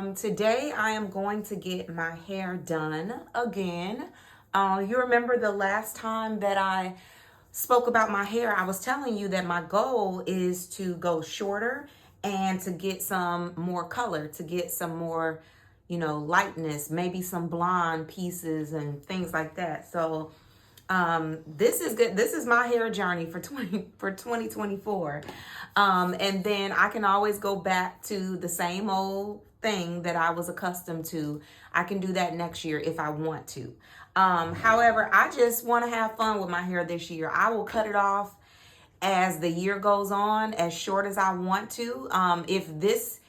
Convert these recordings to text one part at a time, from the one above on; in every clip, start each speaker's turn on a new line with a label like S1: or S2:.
S1: Today I am going to get my hair done again. You remember the last time that I spoke about my hair, I was telling you that my goal is to go shorter and to get some more color, to get some more, lightness, maybe some blonde pieces and things like that. So this is good. This is my hair journey for 2024. And then I can always go back to the same old thing that I was accustomed to. I can do that next year if I want to. However, I just want to have fun with my hair this year. I will cut it off as the year goes on, as short as I want to. If this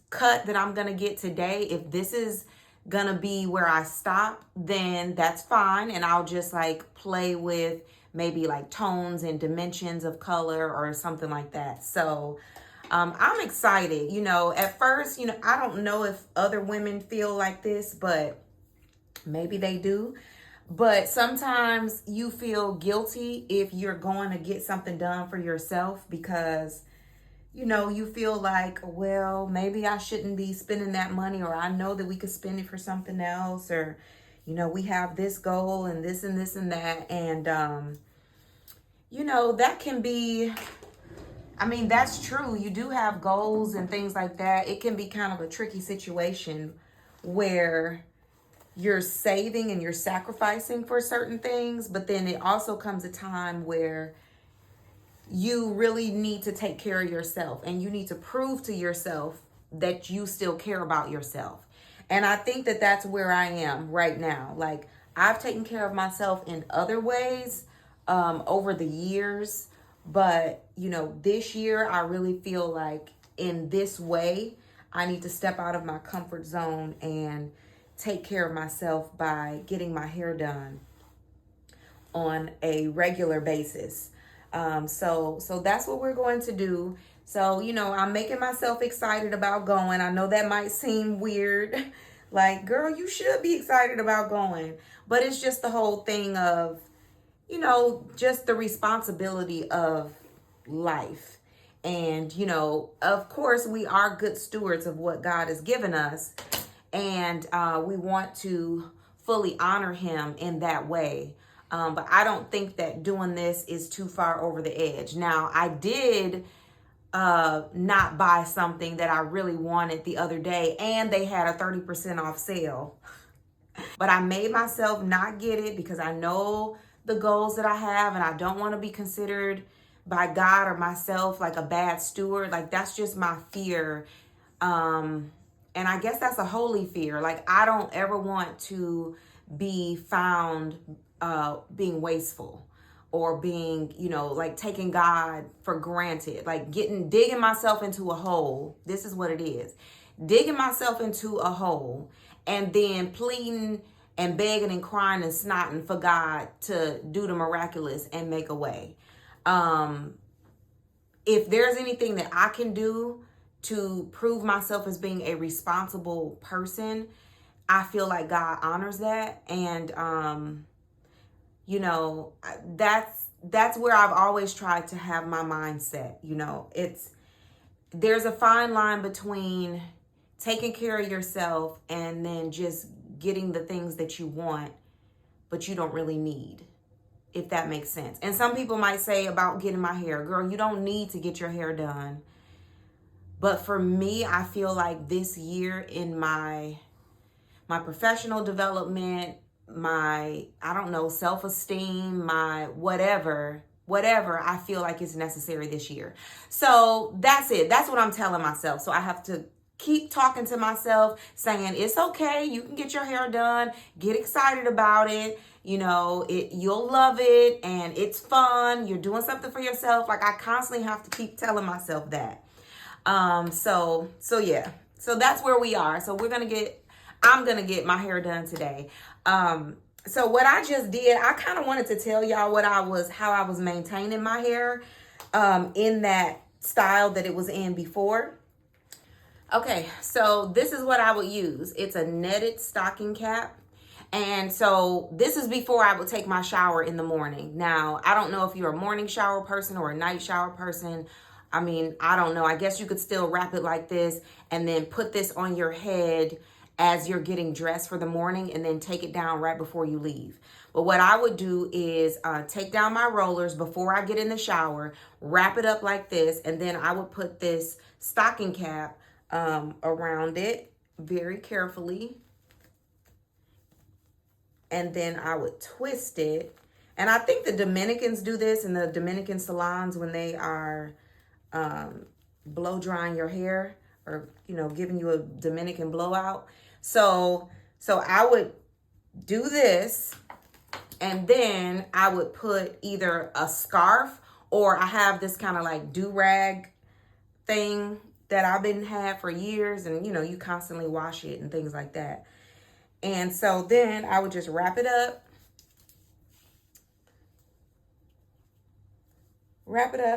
S1: cut that I'm going to get today, if this is going to be where I stop, then that's fine. And I'll just like play with maybe like tones and dimensions of color or something like that. So I'm excited. At first, I don't know if other women feel like this, but maybe they do. But sometimes you feel guilty if you're going to get something done for yourself because, you feel like, well, maybe I shouldn't be spending that money, or I know that we could spend it for something else, or, we have this goal and this and this and that. And, that can be, that's true. You do have goals and things like that. It can be kind of a tricky situation where you're saving and you're sacrificing for certain things, but then it also comes a time where you really need to take care of yourself and you need to prove to yourself that you still care about yourself. And I think that that's where I am right now. Like, I've taken care of myself in other ways over the years, but this year I really feel like in this way I need to step out of my comfort zone and take care of myself by getting my hair done on a regular basis. So that's what we're going to do. So, I'm making myself excited about going. I know that might seem weird. Like, girl, you should be excited about going. But it's just the whole thing of, just the responsibility of life. And, of course, we are good stewards of what God has given us. And we want to fully honor him in that way. But I don't think that doing this is too far over the edge. Now, I did not buy something that I really wanted the other day, and they had a 30% off sale. But I made myself not get it because I know the goals that I have, and I don't want to be considered by God or myself like a bad steward. Like, that's just my fear. And I guess that's a holy fear. Like, I don't ever want to be found being wasteful or being, like taking God for granted, like digging myself into a hole. This is what it is. Digging myself into a hole and then pleading and begging and crying and snotting for God to do the miraculous and make a way. If there's anything that I can do to prove myself as being a responsible person, I feel like God honors that. And, that's where I've always tried to have my mindset. There's a fine line between taking care of yourself and then just getting the things that you want, but you don't really need, if that makes sense. And some people might say about getting my hair, girl, you don't need to get your hair done. But for me, I feel like this year in my professional development, my, self-esteem, my whatever, I feel like is necessary this year. So that's it. That's what I'm telling myself. So I have to keep talking to myself, saying it's okay. You can get your hair done. Get excited about it. You'll love it and it's fun. You're doing something for yourself. Like, I constantly have to keep telling myself that. So yeah. So that's where we are. So I'm going to get my hair done today. So what I just did, I kind of wanted to tell y'all how I was maintaining my hair, in that style that it was in before. Okay. So this is what I would use. It's a netted stocking cap. And so this is before I would take my shower in the morning. Now, I don't know if you're a morning shower person or a night shower person. I mean, I don't know. I guess you could still wrap it like this and then put this on your head as you're getting dressed for the morning and then take it down right before you leave. But what I would do is take down my rollers before I get in the shower, wrap it up like this, and then I would put this stocking cap around it very carefully. And then I would twist it. And I think the Dominicans do this in the Dominican salons when they are blow drying your hair, or, you know, giving you a Dominican blowout. So I would do this, and then I would put either a scarf, or I have this kind of like do-rag thing that I've been had for years, and you know, you constantly wash it and things like that. And so then I would just wrap it up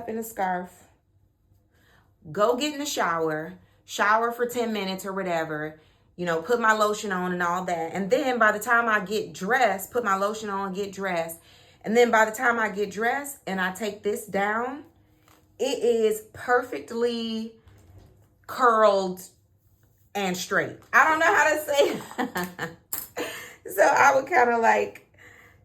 S1: in a scarf, go get in the shower for 10 minutes or whatever, you know, put my lotion on and all that. And then by the time I get dressed, put my lotion on, get dressed. And then by the time I get dressed and I take this down, it is perfectly curled and straight. I don't know how to say it. So I would kind of like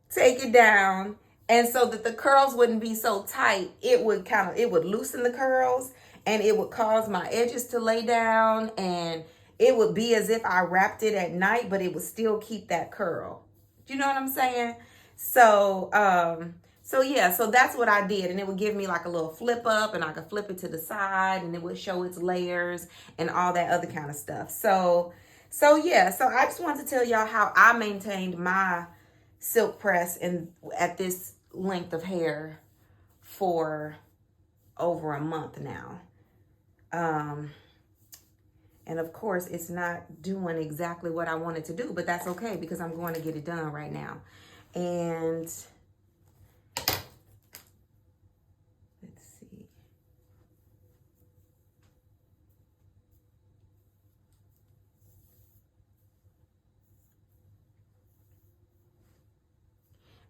S1: take it down. And so that the curls wouldn't be so tight, it would loosen the curls, and it would cause my edges to lay down, and it would be as if I wrapped it at night, but it would still keep that curl. Do you know what I'm saying? So yeah, so that's what I did. And it would give me like a little flip up, and I could flip it to the side, and it would show its layers and all that other kind of stuff. So yeah, so I just wanted to tell y'all how I maintained my silk press at this length of hair for over a month now. And of course, it's not doing exactly what I wanted to do, but that's okay because I'm going to get it done right now. And let's see.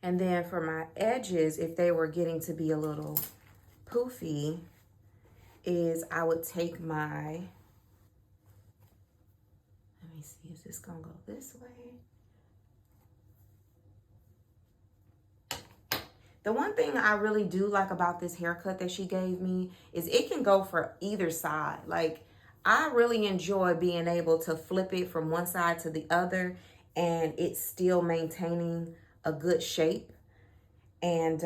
S1: And then for my edges, if they were getting to be a little poofy, is I would take my, let me see, is this gonna go this way? The one thing I really do like about this haircut that she gave me is it can go for either side. Like, I really enjoy being able to flip it from one side to the other and it's still maintaining a good shape. And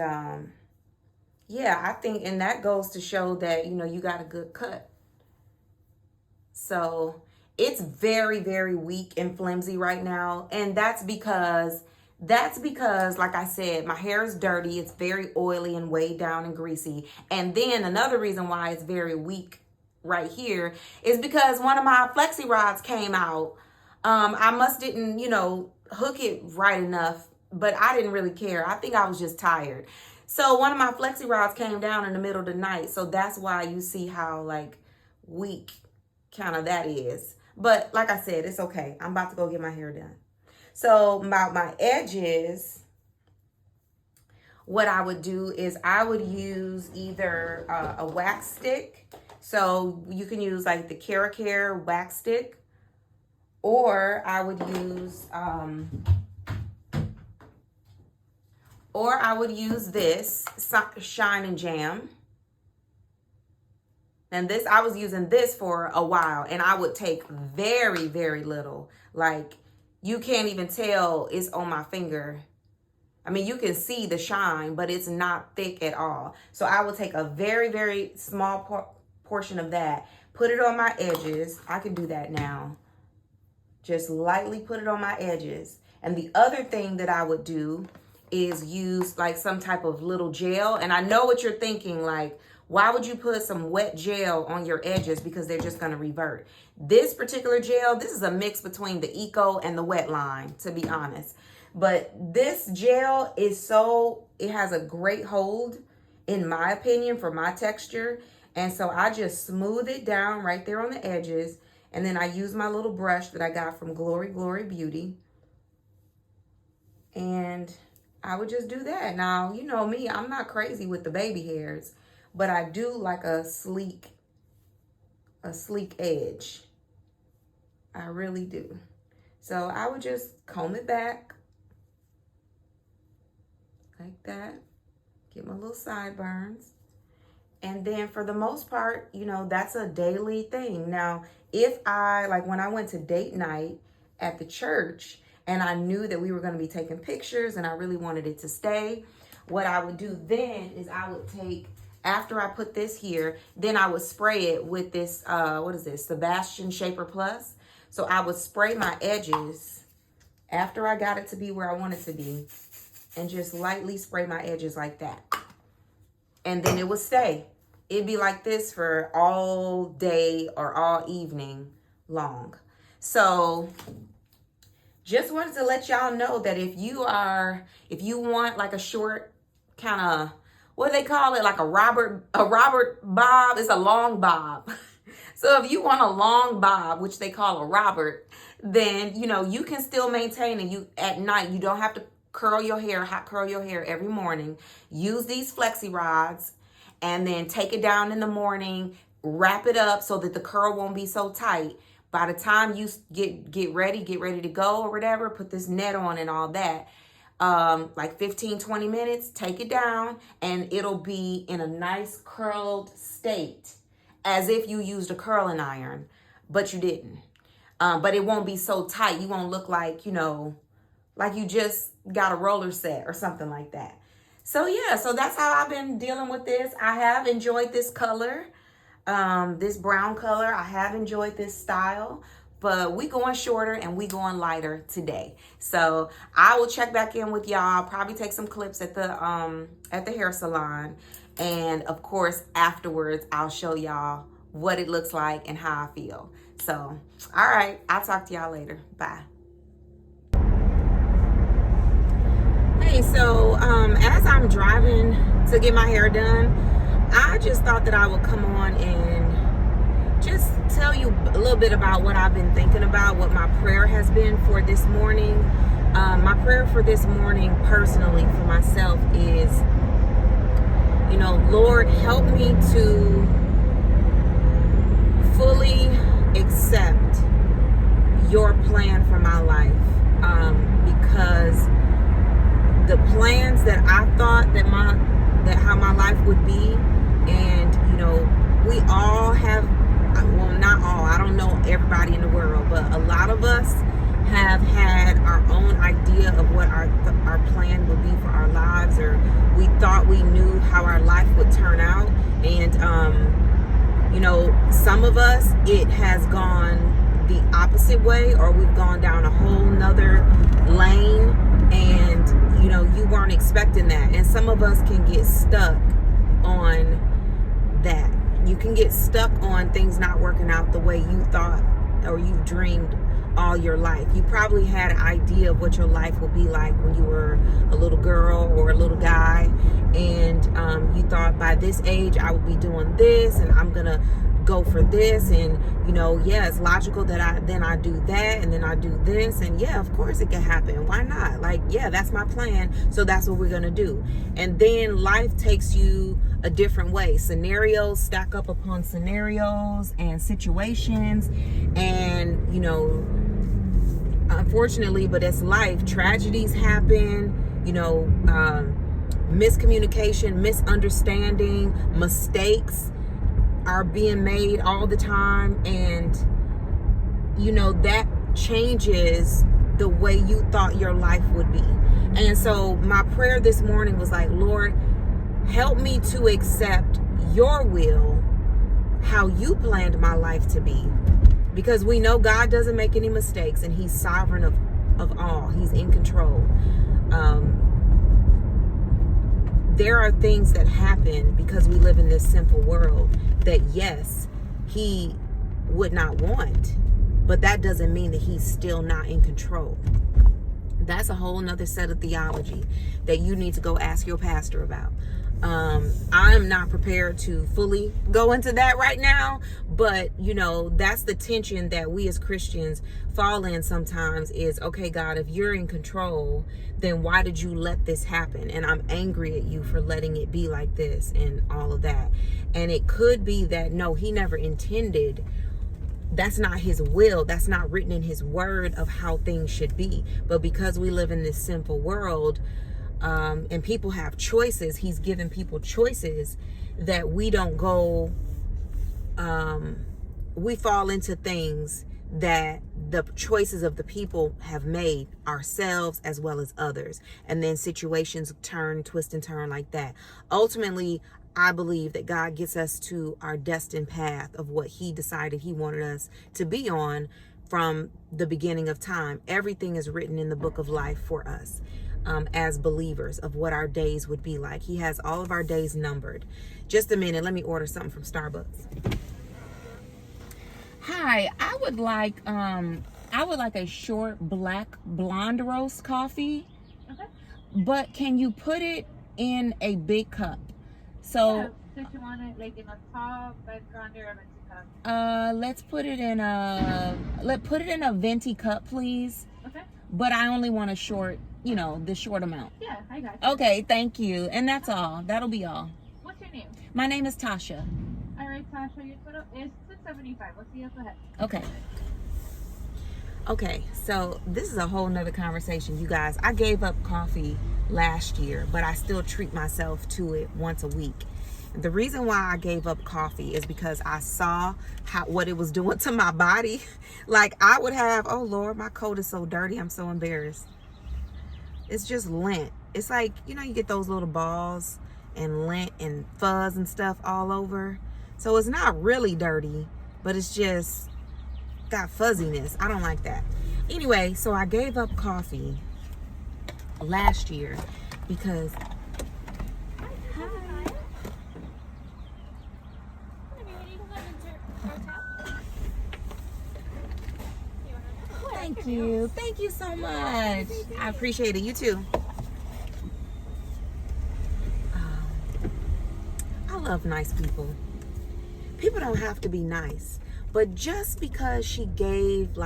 S1: yeah, I think, and that goes to show that, you know, you got a good cut. So it's very, very weak and flimsy right now. And that's because, like I said, my hair is dirty. It's very oily and weighed down and greasy. And then another reason why it's very weak right here is because one of my flexi rods came out. I must didn't, you know, hook it right enough, but I didn't really care. I think I was just tired. So one of my flexi rods came down in the middle of the night. So that's why you see how like weak kind of that is. But like I said, it's okay. I'm about to go get my hair done. So about my edges, what I would do is I would use either a wax stick. So you can use like the Care wax stick, or I would use this Shine and Jam. And this, I was using this for a while, and I would take very, very little. Like, you can't even tell it's on my finger. I mean, you can see the shine, but it's not thick at all. So I will take a very, very small portion of that, put it on my edges. I can do that now. Just lightly put it on my edges. And the other thing that I would do is use like some type of little gel. And I know what you're thinking, like, why would you put some wet gel on your edges? Because they're just going to revert. This particular gel, this is a mix between the Eco and the Wet line, to be honest. But this gel is it has a great hold, in my opinion, for my texture. And so I just smooth it down right there on the edges. And then I use my little brush that I got from Glory Beauty. And I would just do that. Now, you know me, I'm not crazy with the baby hairs. but I do like a sleek edge. I really do. So I would just comb it back like that. Get my little sideburns. And then for the most part, you know, that's a daily thing. Now, if like when I went to date night at the church and I knew that we were going to be taking pictures and I really wanted it to stay, what I would do then is I would take, after I put this here, then I would spray it with this, what is this? Sebastian Shaper Plus. So I would spray my edges after I got it to be where I want it to be and just lightly spray my edges like that. And then it would stay. It'd be like this for all day or all evening long. So just wanted to let y'all know that if you want like a short kind of, what do they call it? Like a Robert bob. It's a long bob. So if you want a long bob, which they call a Robert, then, you know, you can still maintain it. At night, you don't have to hot curl your hair every morning. Use these flexi rods and then take it down in the morning, wrap it up so that the curl won't be so tight. By the time you get ready to go or whatever, put this net on and all that, like 15-20 minutes, take it down and it'll be in a nice curled state as if you used a curling iron, but you didn't. But it won't be so tight. You won't look like, you know, like you just got a roller set or something like that. So yeah, so that's how I've been dealing with this. I have enjoyed this color, this brown color. I have enjoyed this style, but we going shorter and we going lighter today. So I will check back in with y'all, probably take some clips at the hair salon. And of course, afterwards, I'll show y'all what it looks like and how I feel. So, all right, I'll talk to y'all later. Bye. Hey, so as I'm driving to get my hair done, I just thought that I would come on and just tell you a little bit about what I've been thinking about, what my prayer has been for this morning. My prayer for this morning personally for myself is, you know, Lord, help me to fully accept your plan for my life, because the plans that I thought that how my life would be, and you know, we all have, well, not all, I don't know everybody in the world, but a lot of us have had our own idea of what our plan would be for our lives, or we thought we knew how our life would turn out. And you know, some of us, it has gone the opposite way, or we've gone down a whole nother lane, and you know, you weren't expecting that. And some of us can get stuck on that. You can get stuck on things not working out the way you thought or you dreamed all your life. You probably had an idea of what your life would be like when you were a little girl or a little guy, and you thought by this age I would be doing this and I'm gonna go for this, and you know, yeah, it's logical that I do that and then I do this, and yeah, of course it can happen. Why not? Like, yeah, that's my plan, so that's what we're gonna do. And then life takes you a different way. Scenarios stack up upon scenarios and situations, and you know, unfortunately, but it's life. Tragedies happen, you know, miscommunication, misunderstanding, mistakes are being made all the time, and you know, that changes the way you thought your life would be. And so my prayer this morning was like, Lord, help me to accept your will, how you planned my life to be, because we know God doesn't make any mistakes, and he's sovereign of all. He's in control. There are things that happen because we live in this simple world that, yes, he would not want, but that doesn't mean that he's still not in control. That's a whole nother set of theology that you need to go ask your pastor about. I'm not prepared to fully go into that right now, but you know, that's the tension that we as Christians fall in sometimes is, okay, God, if you're in control, then why did you let this happen? And I'm angry at you for letting it be like this and all of that. And it could be that, no, he never intended. That's not his will. That's not written in his word of how things should be. But because we live in this simple world, and people have choices, he's given people choices that we don't go, we fall into things that the choices of the people have made, ourselves as well as others. And then situations twist and turn like that. Ultimately, I believe that God gets us to our destined path of what he decided he wanted us to be on from the beginning of time. Everything is written in the book of life for us. As believers of what our days would be like. He has all of our days numbered. Just a minute, let me order something from Starbucks. Hi, I would like a short black blonde roast coffee. Okay. But can you put it in a big cup? So
S2: yeah. So you want it like in a tall, like grande or venti cup?
S1: Let's put it in a venti cup, please.
S2: Okay.
S1: But I only want a short, the short amount.
S2: Yeah, I got you.
S1: Okay, thank you. And that's all. That'll be all.
S2: What's your name?
S1: My name is Tasha.
S2: All right, Tasha, your total is $6.75. Let's see you ahead.
S1: Okay. Okay, so this is a whole nother conversation, you guys. I gave up coffee last year, but I still treat myself to it once a week. The reason why I gave up coffee is because I saw what it was doing to my body. Like I would have, oh Lord, my coat is so dirty. I'm so embarrassed. It's just lint. It's like, you get those little balls and lint and fuzz and stuff all over. So it's not really dirty, but it's just got fuzziness. I don't like that. Anyway, so I gave up coffee last year because Thank you so much. I appreciate it. You too. I love nice people. People don't have to be nice, but just because she gave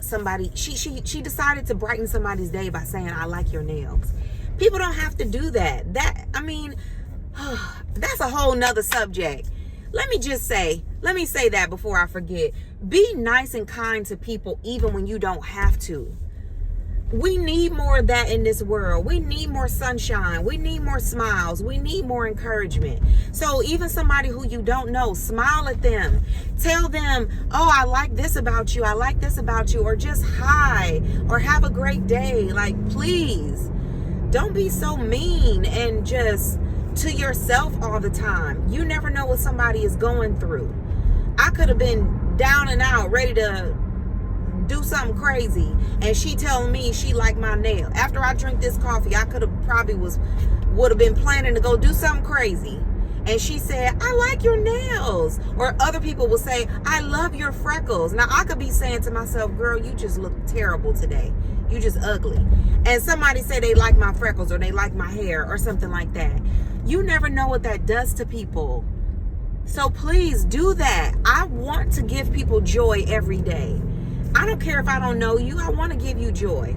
S1: somebody, she decided to brighten somebody's day by saying, I like your nails. People don't have to do that. That's a whole nother subject. Let me say that before I forget. Be nice and kind to people even when you don't have to. We need more of that in this world. We need more sunshine. We need more smiles. We need more encouragement. So even somebody who you don't know, smile at them. Tell them, oh, I like this about you. I like this about you. Or just hi. Or have a great day. Please. Don't be so mean and just to yourself all the time. You never know what somebody is going through. I could have been down and out, ready to do something crazy, and she telling me she liked my nail. After I drink this coffee, I could have would have been planning to go do something crazy, and she said, I like your nails. Or other people will say, I love your freckles. Now I could be saying to myself, girl, you just look terrible today. You just ugly. And somebody say they like my freckles or they like my hair or something like that. You never know what that does to people. So please do that. I want to give people joy every day. I don't care if I don't know you. I want to give you joy.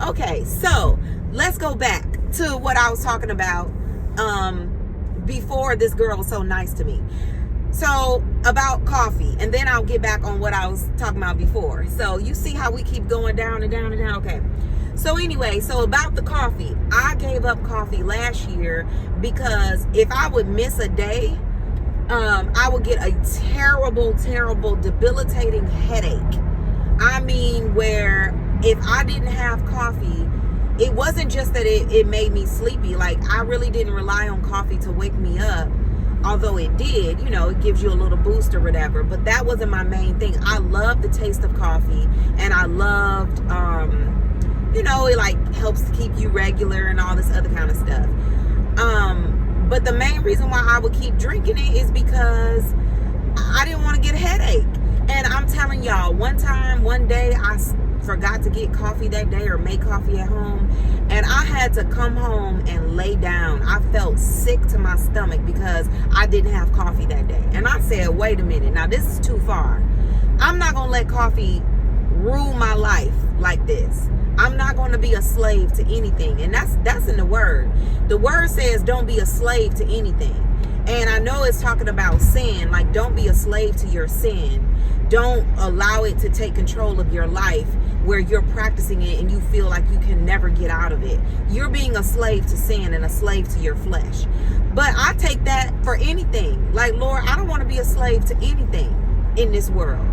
S1: Okay, so let's go back to what I was talking about before this girl was so nice to me. So about coffee, and then I'll get back on what I was talking about before. So you see how we keep going down and down and down. Okay. So anyway, so about the coffee, I gave up coffee last year because if I would miss a day, I would get a terrible, terrible, debilitating headache. I mean, where if I didn't have coffee, it wasn't just that it made me sleepy. I really didn't rely on coffee to wake me up. Although it did, it gives you a little boost or whatever. But that wasn't my main thing. I loved the taste of coffee. And I loved, it helps to keep you regular and all this other kind of stuff. But the main reason why I would keep drinking it is because I didn't want to get a headache. And I'm telling y'all, one day forgot to get coffee that day or make coffee at home, and I had to come home and lay down. I felt sick to my stomach because I didn't have coffee that day. And I said, wait a minute, now this is too far. I'm not gonna let coffee rule my life like this. I'm not going to be a slave to anything. And that's in the word. The word says don't be a slave to anything. And I know it's talking about sin, like don't be a slave to your sin. Don't allow it to take control of your life where you're practicing it and you feel like you can never get out of it. You're being a slave to sin and a slave to your flesh. But I take that for anything. Like, Lord, I don't want to be a slave to anything in this world.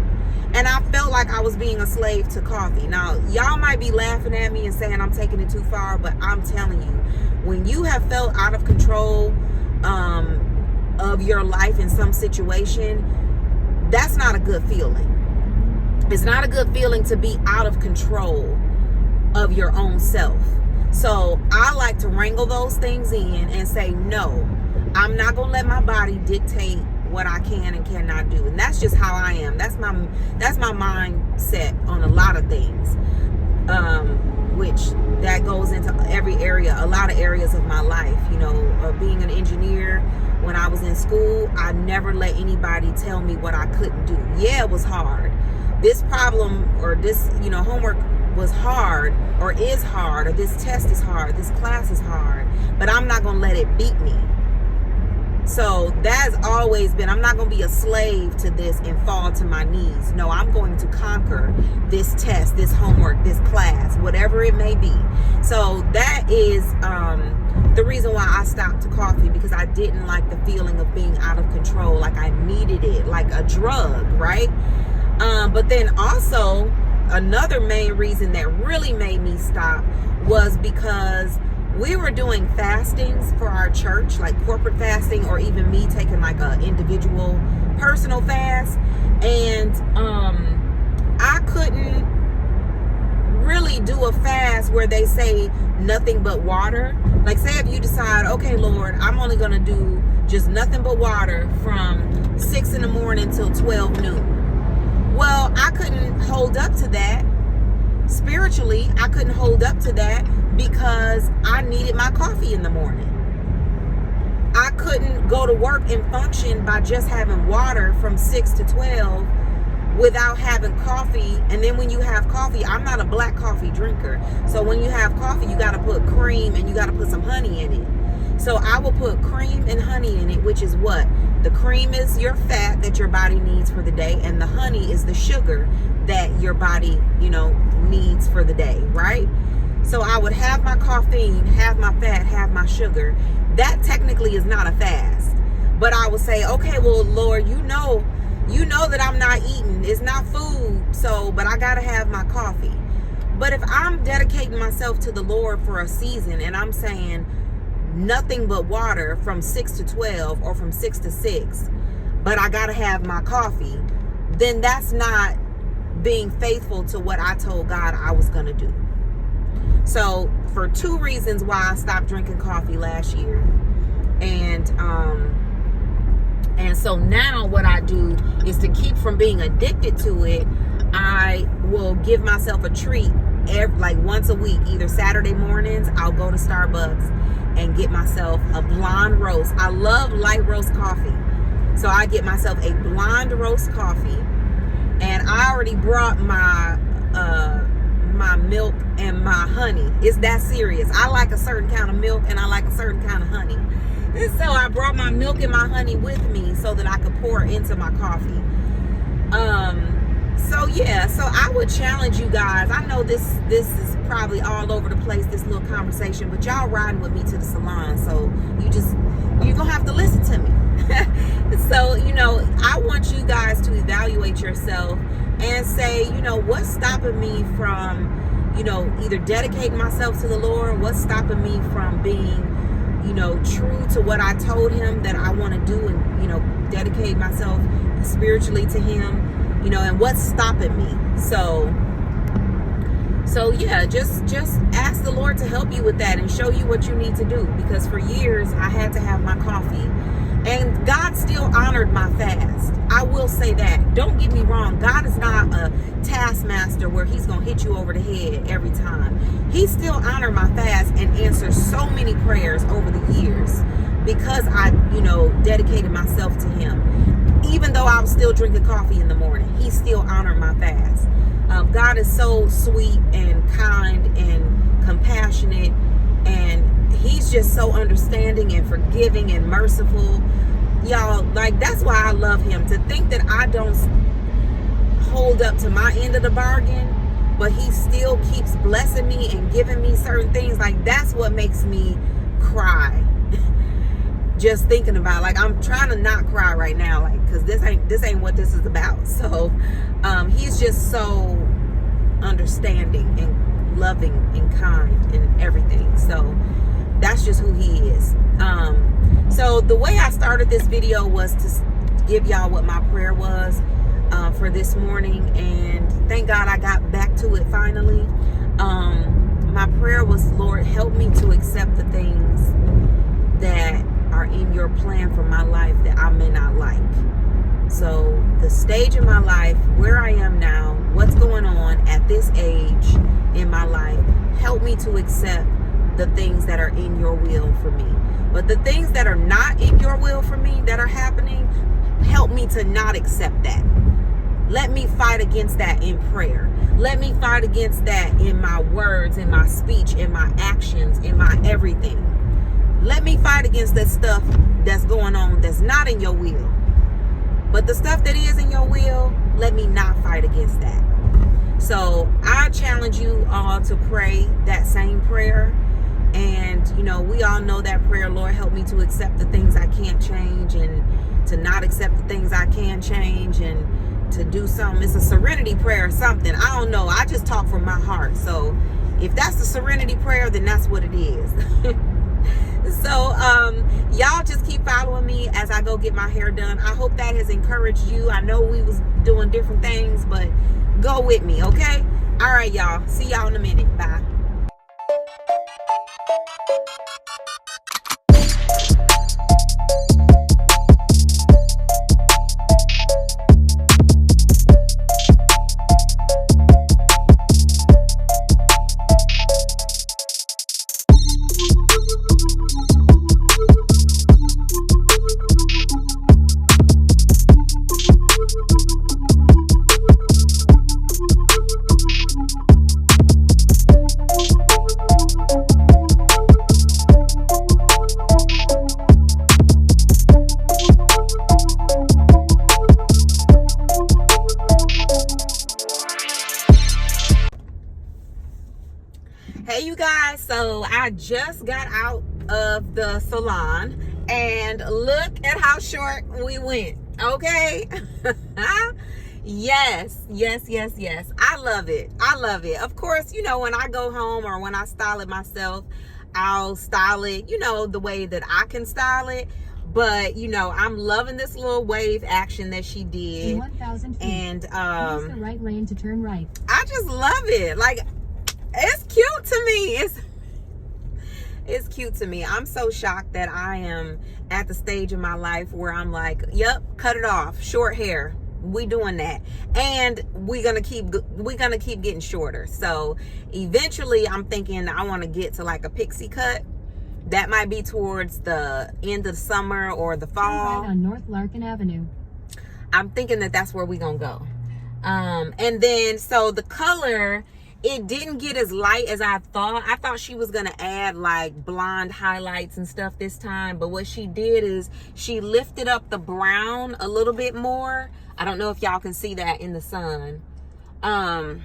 S1: And I felt like I was being a slave to coffee. Now, y'all might be laughing at me and saying I'm taking it too far, but I'm telling you, when you have felt out of control of your life in some situation, that's not a good feeling. It's not a good feeling to be out of control of your own self. So I like to wrangle those things in and say, no, I'm not going to let my body dictate what I can and cannot do. And that's just how I am. That's my mindset on a lot of things, which that goes into every area, a lot of areas of my life. You know, being an engineer, when I was in school, I never let anybody tell me what I couldn't do. Yeah, it was hard. This problem or this, homework was hard or is hard, or this test is hard, this class is hard, but I'm not going to let it beat me. So that's always been, I'm not going to be a slave to this and fall to my knees. No, I'm going to conquer this test, this homework, this class, whatever it may be. So that is the reason why I stopped coffee, because I didn't like the feeling of being out of control, like I needed it, like a drug, right? But then also another main reason that really made me stop was because we were doing fastings for our church, like corporate fasting, or even me taking like a individual personal fast. And I couldn't really do a fast where they say nothing but water. Like, say if you decide, okay, Lord, I'm only going to do just nothing but water from 6 in the morning till 12 noon. Well, I couldn't hold up to that. Spiritually, I couldn't hold up to that because I needed my coffee in the morning. I couldn't go to work and function by just having water from 6 to 12 without having coffee. And then when you have coffee, I'm not a black coffee drinker. So when you have coffee, you got to put cream and you got to put some honey in it. So I will put cream and honey in it, which is what? The cream is your fat that your body needs for the day, and the honey is the sugar that your body, needs for the day, right? So I would have my caffeine, have my fat, have my sugar. That technically is not a fast. But I would say, okay, well, Lord, you know that I'm not eating. It's not food. So, but I got to have my coffee. But if I'm dedicating myself to the Lord for a season and I'm saying nothing but water from 6 to 12 or from 6 to 6, but I got to have my coffee, then that's not being faithful to what I told God I was going to do. So for 2 reasons why I stopped drinking coffee last year. And so now what I do is to keep from being addicted to it, I will give myself a treat like once a week. Either Saturday mornings, I'll go to Starbucks and get myself a blonde roast. I love light roast coffee. So I get myself a blonde roast coffee. And I already brought my milk and my honey. It's that serious. I like a certain kind of milk and I like a certain kind of honey. And so I brought my milk and my honey with me so that I could pour into my coffee. So I would challenge you guys. I know this is probably all over the place, this little conversation, but y'all riding with me to the salon, so you're gonna have to listen to me. So, I want you guys to evaluate yourself and say, what's stopping me from, either dedicating myself to the Lord, what's stopping me from being, true to what I told him that I want to do and, dedicate myself spiritually to him, and what's stopping me. So yeah, just ask the Lord to help you with that and show you what you need to do, because for years I had to have my coffee. And God still honored my fast. I will say that. Don't get me wrong. God is not a taskmaster where he's going to hit you over the head every time. He still honored my fast and answered so many prayers over the years because I, dedicated myself to him. Even though I was still drinking coffee in the morning, he still honored my fast. God is so sweet and kind and compassionate, and he's just so understanding and forgiving and merciful. Y'all, like, that's why I love him. To think that I don't hold up to my end of the bargain, but he still keeps blessing me and giving me certain things, like, that's what makes me cry. Just thinking about, like, I'm trying to not cry right now, like, because this ain't what this is about. So he's just so understanding and loving and kind and everything. So that's just who he is. So the way I started this video was to give y'all what my prayer was for this morning, and thank God I got back to it finally. My prayer was, Lord, help me to accept the things that are in your plan for my life that I may not like. So the stage of my life, where I am now, what's going on at this age in my life, help me to accept the things that are in your will for me. But the things that are not in your will for me that are happening, help me to not accept that. Let me fight against that in prayer. Let me fight against that in my words, in my speech, in my actions, in my everything. Let me fight against that stuff that's going on that's not in your will. But the stuff that is in your will, let me not fight against that. So I challenge you all to pray that same prayer. And, we all know that prayer, Lord, help me to accept the things I can't change and to not accept the things I can change and to do something. It's a serenity prayer or something. I don't know. I just talk from my heart. So if that's the serenity prayer, then that's what it is. So y'all just keep following me as I go get my hair done. I hope that has encouraged you. I know we was doing different things, but go with me, okay? All right, y'all. See y'all in a minute. Bye. Hey you guys, so I just got out of the salon and look at how short we went, okay? Yes. I love it. Of course, when I go home or when I style it myself, I'll style it, the way that I can style it. But, I'm loving this little wave action that she did.
S3: In 1,000 feet,
S1: and
S3: use the right lane to turn right.
S1: I just love it. Like, it's cute to me. It's cute to me. I'm so shocked that I am at the stage of my life where I'm like, yep, cut it off, short hair. We doing that, and we're gonna keep getting shorter. So eventually, I'm thinking I want to get to like a pixie cut. That might be towards the end of the summer or the fall.
S3: Right on North Larkin Avenue.
S1: I'm thinking that that's where we're gonna go. And then so the color, it didn't get as light as I thought. I thought she was gonna add like blonde highlights and stuff this time, but what she did is she lifted up the brown a little bit more. I don't know if y'all can see that in the sun. I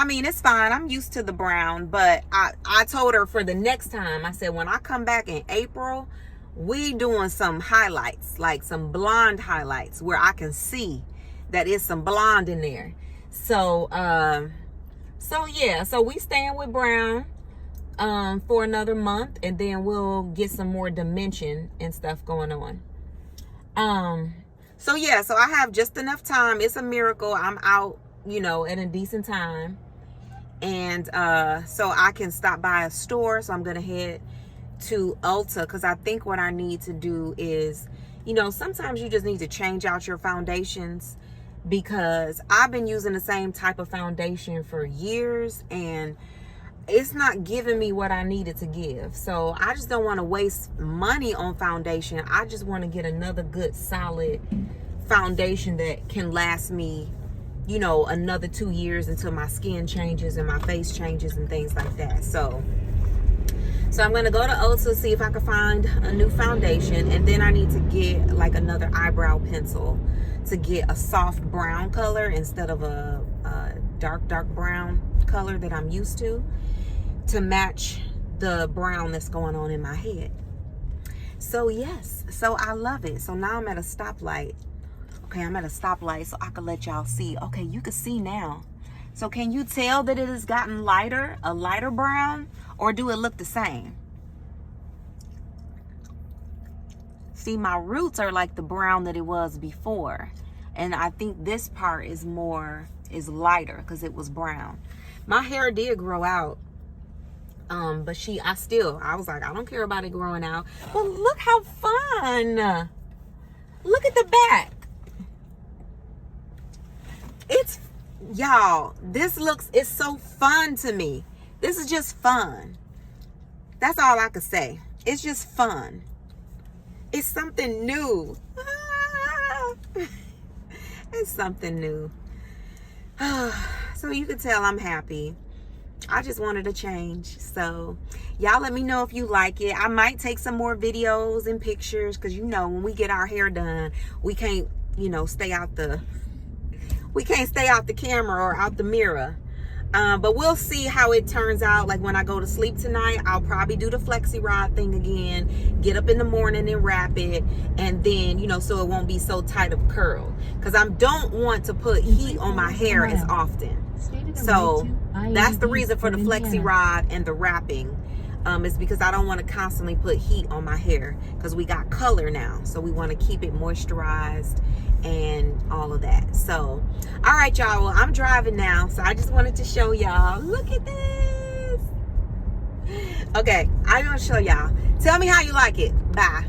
S1: mean, it's fine. I'm used to the brown, but I told her for the next time, I said, when I come back in April, we doing some highlights, like some blonde highlights where I can see that it's some blonde in there. So yeah, so we staying with brown for another month, and then we'll get some more dimension and stuff going on. So yeah, so I have just enough time. It's a miracle I'm out, at a decent time. And so I can stop by a store. So I'm gonna head to Ulta because I think what I need to do is, you know, sometimes you just need to change out your foundations, because I've been using the same type of foundation for years and it's not giving me what I needed to give. So I just don't want to waste money on foundation. I just want to get another good solid foundation that can last me, you know, another 2 years until my skin changes and my face changes and things like that. So I'm going to go to Ulta, see if I can find a new foundation, and then I need to get like another eyebrow pencil to get a soft brown color instead of a dark brown color that I'm used to match the brown that's going on in my head. So yes, so I love it. So now I'm at a stoplight. Okay, I'm at a stoplight so I can let y'all see. Okay, you can see now. So can you tell that it has gotten lighter, a lighter brown, or do it look the same? See, my roots are like the brown that it was before. And I think this part is lighter because it was brown. My hair did grow out. But I was like, I don't care about it growing out. But look how fun. Look at the back. Y'all, it's so fun to me. This is just fun. That's all I could say. It's just fun. It's something new. It's something new. So you can tell I'm happy. I just wanted a change. So y'all let me know if you like it. I might take some more videos and pictures because, you know, when we get our hair done, we can't, you know, stay out the camera or out the mirror. But we'll see how it turns out. Like when I go to sleep tonight, I'll probably do the flexi rod thing again, get up in the morning and wrap it, and then, you know, so it won't be so tight of a curl, because I don't want to put heat on my hair as often. So that's the reason for the flexi rod and the wrapping, is because I don't want to constantly put heat on my hair, because we got color now, so we want to keep it moisturized and all of that. So all right, y'all, well, I'm driving now, so I just wanted to show y'all. Look at this. Okay, I'm gonna show y'all. Tell me how you like it. Bye.